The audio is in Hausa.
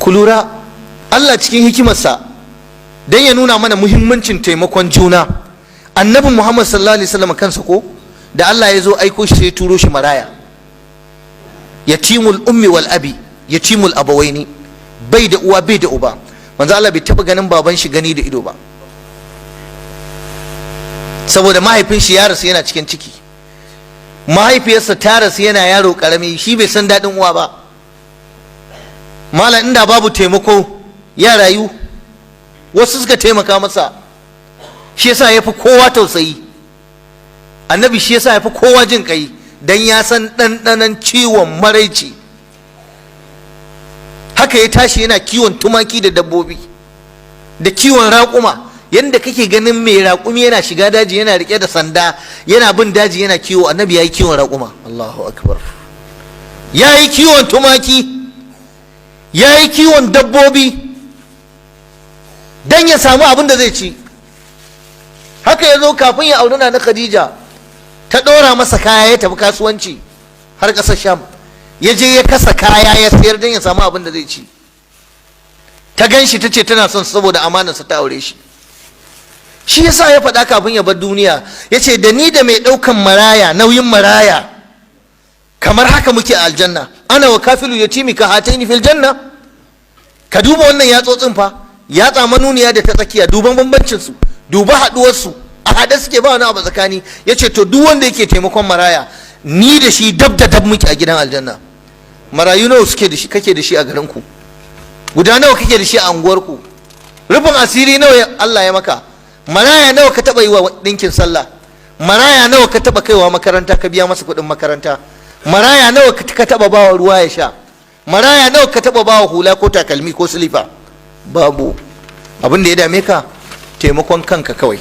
ku lura, Allah cikin hikimarsa don ya nuna mana muhimmancin taimakon juna, annabi Muhammad sallallahu alaihi wasallam kansa ko da Allah ya zo aiko shi sai turo shi maraya, yatimul ummi wal abi, yatimul abawaini, bai da uwa bai da uba. manzo Allah bai taba ganin baban shi gani da ido ba, saboda mahaifin shi ya rasu yana cikin ciki, mahaifiyarsa ta rasu yana yaro karami, shi bai san daɗin uwa ba. malam inda babu taimako ya rayu, wasu suka taimaka masa, shi yasa ya fi kowa tausayi. annabi shi yasa ya fi kowa jin kai, dan ya san ɗanɗanon ciwon maraici. haka ya tashi yana kiwon tumaki da dabbobi da kiwon raƙuma, yadda kake ganin mai raƙumi yana shiga daji yana riƙe da sanda yana bin daji yana kiwo, annabi ya yi kiwon raƙuma. Allahu akbar. ya yi kiwon tumaki, ya yi kiwon dabbobi don ya samu abin da zai ci. haka ya zo kafin ya auri na Khadija, ta ɗora masa kaya ya tafi kasuwanci har ƙasar Sham, ya je ya kasa kaya ya sayar don ya samu abin da zai ci. ta gan shi ta ce tana son saboda amanarsa ta aure shi. shi yasa ya faɗa kafin ya bar duniya, ya ce da ni da mai ɗaukan maraya, nauyin maraya, kamar haka muke a aljanna. ana wa kafilu yatimi ka hataini fil janna. ka duba wannan yatsotsin fa, yatsa manuniya da ta tsakiya, duban bambancin su, duba haɗuwar su, a haɗe suke, ba wani abu tsakani. ya ce to duk wanda yake taimakon maraya, ni da shi dab da dab muke a gidan aljanna. marayu nawa suke da shi, kake da shi a garin ku? guda nawa kake da shi a unguwar ku? rufin asiri nawa Allah ya maka? maraya nawa ka taba yi wa dinkin sallah? maraya nawa ka taba kaiwa makaranta ka biya masa kuɗin makaranta? maraya nawa ka taba bawa ruwa ya sha? maraya nawa ka taba bawa hula ko takalmi ko silifa? babu. abin da ya dame ka taimakon kanka kawai.